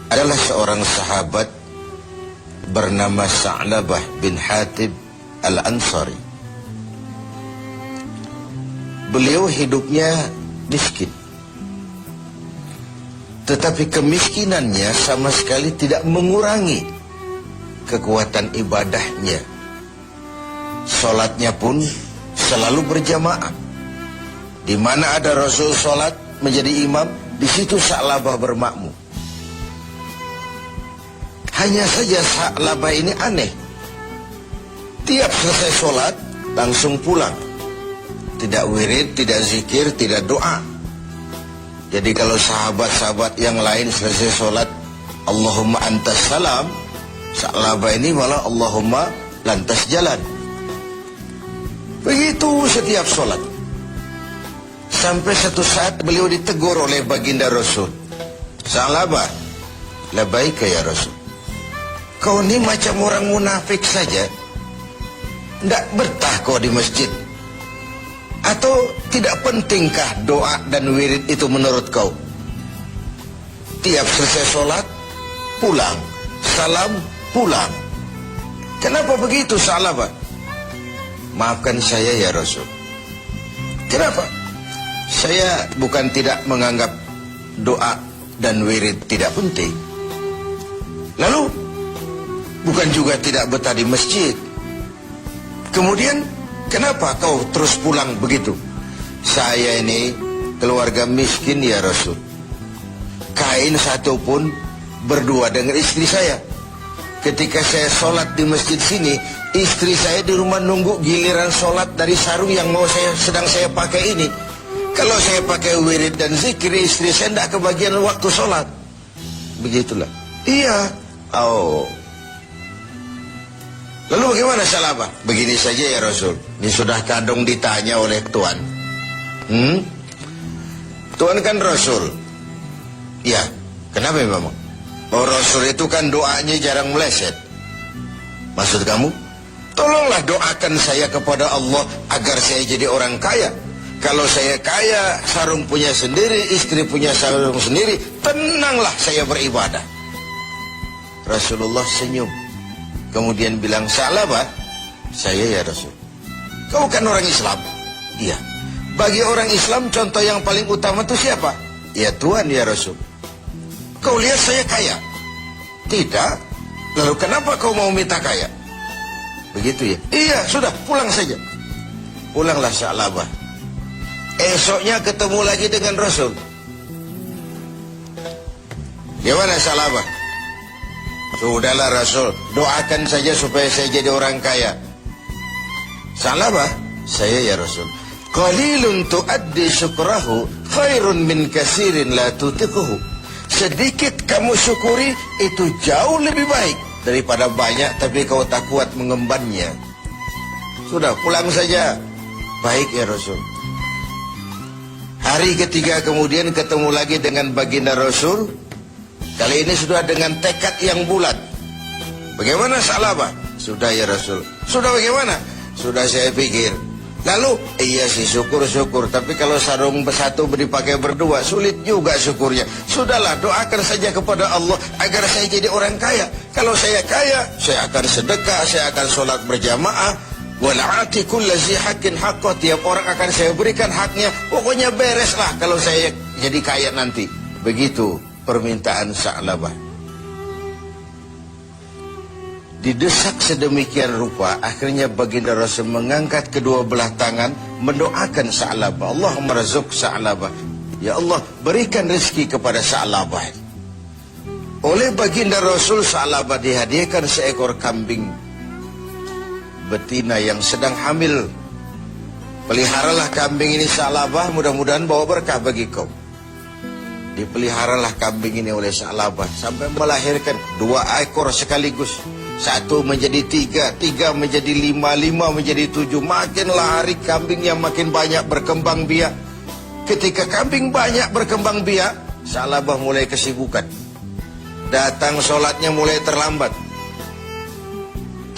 adalah seorang sahabat bernama Sa'labah bin Hatib Al-Ansari. Beliau hidupnya miskin, tetapi kemiskinannya sama sekali tidak mengurangi kekuatan ibadahnya. Sholatnya pun selalu berjamaah. Di mana ada Rasul sholat menjadi imam, di situ Sa'labah bermakmum. Hanya saja Sa'labah ini aneh. Tiap selesai sholat langsung pulang. Tidak wirid, tidak zikir, tidak doa. Jadi kalau sahabat-sahabat yang lain selesai sholat Allahumma antas salam, Sa'labah ini malah Allahumma lantas jalan. Begitu setiap sholat. Sampai satu saat beliau ditegur oleh baginda Rasul. Sa'labah, labaika ya Rasul. Kau ini macam orang munafik saja. Tidak betah kau di masjid. Atau tidak pentingkah doa dan wirid itu menurut kau? Tiap selesai sholat, pulang. Salam, pulang. Kenapa begitu Sa'labah? Maafkan saya ya Rasul. Kenapa? Saya bukan tidak menganggap doa dan wirid tidak penting. Lalu, bukan juga tidak betah di masjid. Kemudian, kenapa kau terus pulang begitu? Saya ini keluarga miskin ya Rasul. Kain satu pun berdua dengan istri saya. Ketika saya sholat di masjid sini, istri saya di rumah nunggu giliran sholat dari sarung yang sedang saya pakai ini. Kalau saya pakai wirid dan zikir, istri saya tidak kebagian waktu sholat. Begitulah. Iya. Oh. Lalu bagaimana Sa'labah? Begini saja ya Rasul. Ini sudah kadung ditanya oleh Tuhan. Tuhan kan Rasul. Ya. Kenapa memang? Oh, Rasul itu kan doanya jarang meleset. Maksud kamu? Tolonglah doakan saya kepada Allah agar saya jadi orang kaya. Kalau saya kaya, sarung punya sendiri, istri punya sarung sendiri, tenanglah saya beribadah. Rasulullah senyum. Kemudian bilang, Sa'labah, saya ya Rasul. Kau kan orang Islam? Iya. Bagi orang Islam, contoh yang paling utama itu siapa? Ya Tuhan ya Rasul. Kau lihat saya kaya? Tidak. Lalu kenapa kau mau minta kaya? Begitu ya? Iya, sudah, pulang saja. Pulanglah Sa'labah. Esoknya ketemu lagi dengan Rasul. Gimana Sa'labah? Sudahlah Rasul, doakan saja supaya saya jadi orang kaya. Sa'labah, saya ya Rasul. Qalilun tuaddi syukrahu khairun min kasirin la tutiquhu. Sedikit kamu syukuri itu jauh lebih baik daripada banyak tapi kau tak kuat mengembannya. Sudah, pulang saja. Baik ya Rasul. Hari ketiga kemudian ketemu lagi dengan baginda Rasul. Kali ini sudah dengan tekad yang bulat. Bagaimana Sa'labah? Sudah ya Rasul. Sudah bagaimana? Sudah saya pikir. Lalu, iya sih syukur-syukur. Tapi kalau sarung satu dipakai berdua, sulit juga syukurnya. Sudahlah, doakan saja kepada Allah agar saya jadi orang kaya. Kalau saya kaya, saya akan sedekah, saya akan sholat berjamaah. Wal'ati kullazi haqqin haqqah, tiap orang akan saya berikan haknya. Pokoknya bereslah kalau saya jadi kaya nanti. Begitu permintaan Sa'labah. Didesak sedemikian rupa, akhirnya baginda Rasul mengangkat kedua belah tangan mendoakan Sa'labah. Allahumma razuk Sa'labah. Ya Allah, berikan rezeki kepada Sa'labah. Oleh baginda Rasul, Sa'labah dihadiahkan seekor kambing betina yang sedang hamil. Peliharalah kambing ini Sa'labah, mudah-mudahan bawa berkah bagi kau. Dipeliharalah kambing ini oleh Sa'labah sampai melahirkan 2 ekor sekaligus. 1 menjadi 3, 3 menjadi 5, 5 menjadi 7. Makin hari kambingnya makin banyak berkembang biak. Ketika kambing banyak berkembang biak, Sa'labah mulai kesibukan. Datang sholatnya mulai terlambat.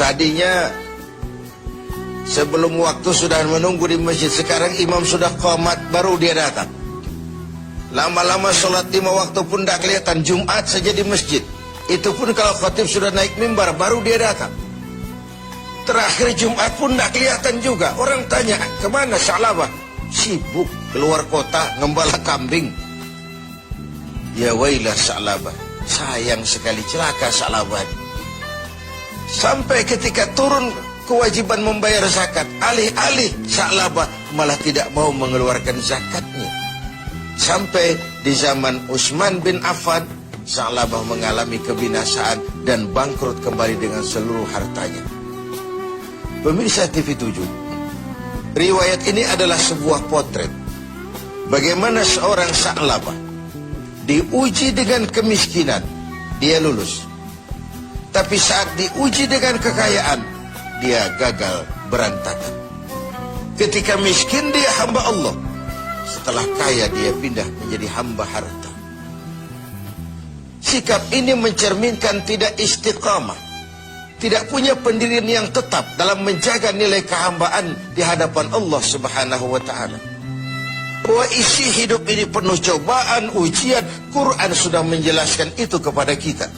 Tadinya sebelum waktu sudah menunggu di masjid, sekarang imam sudah qomat baru dia datang. Lama-lama sholat 5 waktu pun tidak kelihatan. Jumat saja di masjid, itu pun kalau khatib sudah naik mimbar baru dia datang. Terakhir Jumat pun tidak kelihatan juga. Orang tanya, kemana Sa'labah? Sibuk keluar kota ngembala kambing. Ya wailah Sa'labah, sayang sekali, celaka Sa'labah. Sampai ketika turun kewajiban membayar zakat, alih-alih Sa'labah malah tidak mau mengeluarkan zakatnya. Sampai di zaman Utsman bin Affan, Sa'labah mengalami kebinasaan dan bangkrut kembali dengan seluruh hartanya. Pemirsa TV7, riwayat ini adalah sebuah potret bagaimana seorang Sa'labah diuji dengan kemiskinan, dia lulus. Tapi saat diuji dengan kekayaan, dia gagal, berantakan. Ketika miskin dia hamba Allah, setelah kaya dia pindah menjadi hamba harta. Sikap ini mencerminkan tidak istiqamah, tidak punya pendirian yang tetap dalam menjaga nilai kehambaan di hadapan Allah Subhanahu wa ta'ala. Bahwa isi hidup ini penuh cobaan, ujian. Quran sudah menjelaskan itu kepada kita.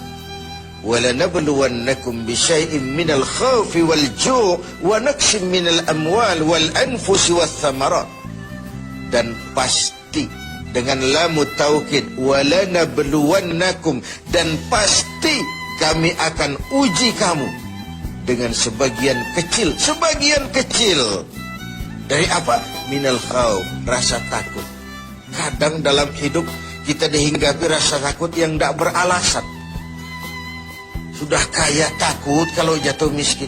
وَلَنَبْلُوَنَّكُمْ بِشَيْءٍ مِّنَ الْخَوْفِ وَالْجُوعِ وَنَقْصٍ مِّنَ الْأَمْوَالِ وَالْأَنفُسِ وَالثَّمَرَاتِ. Dan pasti, dengan lamu taukid, وَلَنَبْلُوَنَّكُمْ, dan pasti kami akan uji kamu dengan sebagian kecil dari apa? Minal khauf, rasa takut. Kadang dalam hidup kita dihinggapi rasa takut yang tidak beralasan. Sudah kaya takut kalau jatuh miskin.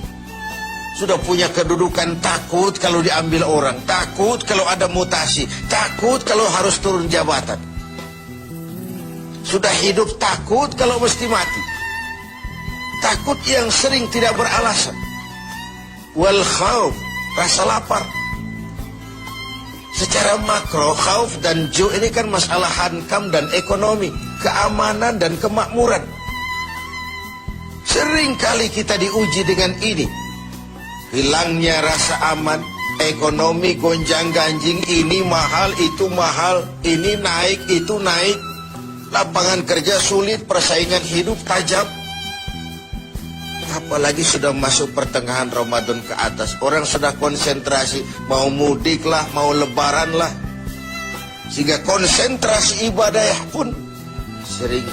Sudah punya kedudukan takut kalau diambil orang. Takut kalau ada mutasi. Takut kalau harus turun jabatan. Sudah hidup takut kalau mesti mati. Takut yang sering tidak beralasan. Wal khauf, rasa lapar. Secara makro, khauf dan ju' ini kan masalah hankam dan ekonomi, keamanan dan kemakmuran. Sering kali kita diuji dengan ini. Hilangnya rasa aman, ekonomi gonjang-ganjing, ini mahal, itu mahal, ini naik, itu naik. Lapangan kerja sulit, persaingan hidup tajam. Apalagi sudah masuk pertengahan Ramadan ke atas, orang sudah konsentrasi, mau mudik lah, mau lebaran lah. Sehingga konsentrasi ibadah pun sering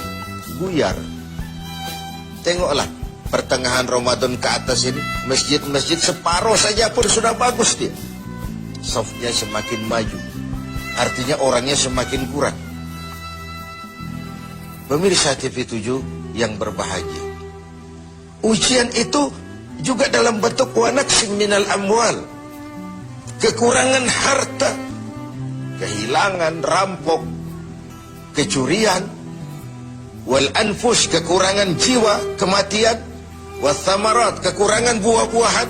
buyar. Tengoklah, pertengahan Ramadan ke atas ini, masjid-masjid separuh saja pun sudah bagus dia. Safnya semakin maju, artinya orangnya semakin kurang. Pemirsa TV7 yang berbahagia, ujian itu juga dalam bentuk wanaksin minal amwal, kekurangan harta, kehilangan, rampok, kecurian, wal anfus, kekurangan jiwa, kematian, wathamarat, kekurangan buah-buahan.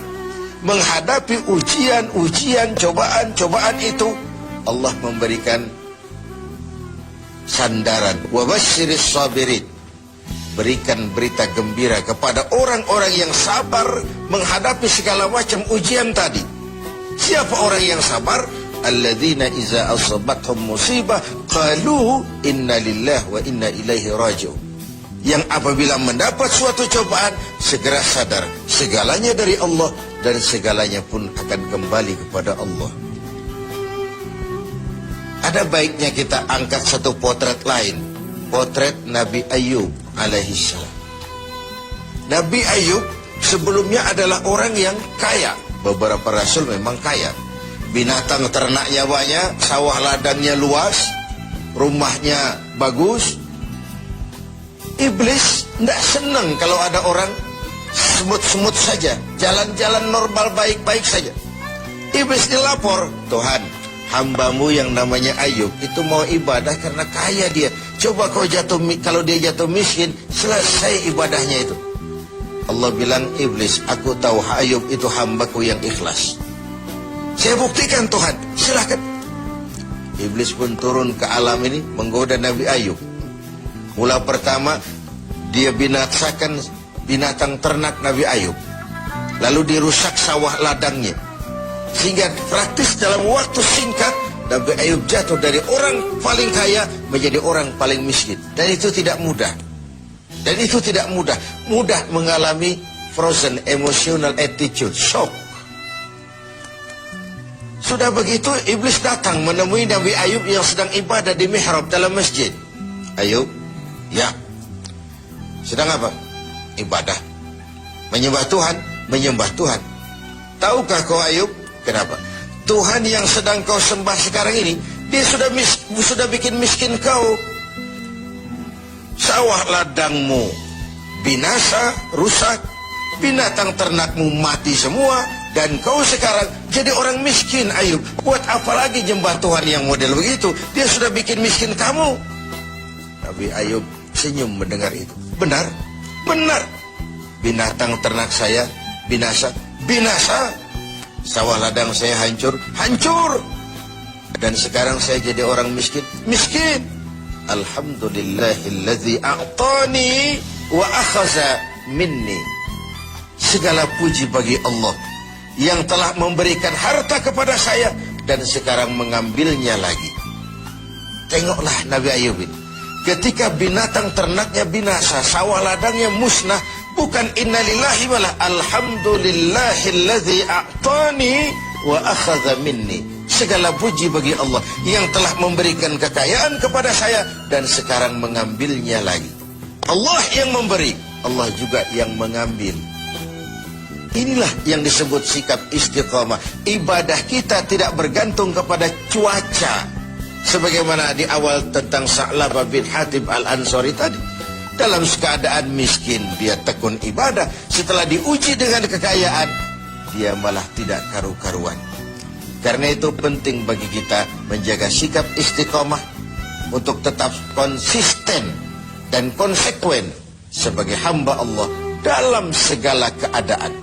Menghadapi ujian-ujian, cobaan-cobaan itu, Allah memberikan sandaran. Wa basyiris sabirin, berikan berita gembira kepada orang-orang yang sabar menghadapi segala macam ujian tadi. Siapa orang yang sabar? Alladzina iza asabathum musibah qalu inna lillahi wa inna ilaihi raji'un. Yang apabila mendapat suatu cobaan segera sadar segalanya dari Allah dan segalanya pun akan kembali kepada Allah. Ada baiknya kita angkat satu potret lain, potret Nabi Ayub alaihi salam. Nabi Ayub sebelumnya adalah orang yang kaya. Beberapa rasul memang kaya. Binatang ternaknya banyak, sawah ladangnya luas, rumahnya bagus. Iblis tidak senang kalau ada orang semut-semut saja, jalan-jalan normal baik-baik saja. Iblis dilapor, Tuhan, hambamu yang namanya Ayub itu mau ibadah karena kaya dia. Coba kau kalau dia jatuh miskin, selesai ibadahnya itu. Allah bilang, Iblis, aku tahu Ayub itu hambaku yang ikhlas. Saya buktikan Tuhan, silahkan. Iblis pun turun ke alam ini menggoda Nabi Ayub. Mula pertama dia binasakan binatang ternak Nabi Ayub, lalu dirusak sawah ladangnya, sehingga praktis dalam waktu singkat Nabi Ayub jatuh dari orang paling kaya menjadi orang paling miskin. Dan itu tidak mudah. Dan itu tidak mudah. Mudah mengalami frozen emotional attitude, shock. Sudah begitu, iblis datang menemui Nabi Ayub yang sedang ibadah di mihrab dalam masjid. Ayub, ya. Sedang apa? Ibadah. Menyembah Tuhan, menyembah Tuhan. Tahukah kau Ayub? Kenapa? Tuhan yang sedang kau sembah sekarang ini, dia sudah bikin miskin kau. Sawah ladangmu binasa, rusak, binatang ternakmu mati semua, dan kau sekarang jadi orang miskin. Ayub, buat apa lagi nyembah Tuhan yang model begitu? Dia sudah bikin miskin kamu. Nabi Ayub senyum mendengar itu. Benar, benar. Binatang ternak saya binasa, binasa. Sawah ladang saya hancur, hancur. Dan sekarang saya jadi orang miskin, miskin. Alhamdulillahilladzi a'tani wa akhaza minni. Segala puji bagi Allah yang telah memberikan harta kepada saya dan sekarang mengambilnya lagi. Tengoklah Nabi Ayub ini. Ketika binatang ternaknya binasa, sawah ladangnya musnah, bukan innalillahi wala alhamdulillahilladzi a'tani wa akhadha minni. Segala puji bagi Allah yang telah memberikan kekayaan kepada saya dan sekarang mengambilnya lagi. Allah yang memberi, Allah juga yang mengambil. Inilah yang disebut sikap istiqamah. Ibadah kita tidak bergantung kepada cuaca. Sebagaimana di awal tentang Sa'labah bin Hatib al-Ansari tadi. Dalam keadaan miskin, dia tekun ibadah. Setelah diuji dengan kekayaan, dia malah tidak karu-karuan. Karena itu penting bagi kita menjaga sikap istiqamah untuk tetap konsisten dan konsekuen sebagai hamba Allah dalam segala keadaan,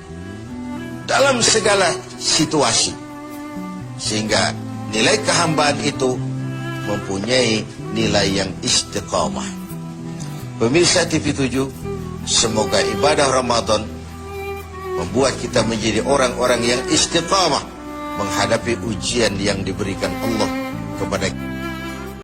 dalam segala situasi. Sehingga nilai kehambaan itu mempunyai nilai yang istiqamah. Pemirsa TV7, semoga ibadah Ramadan membuat kita menjadi orang-orang yang istiqamah menghadapi ujian yang diberikan Allah kepada kita.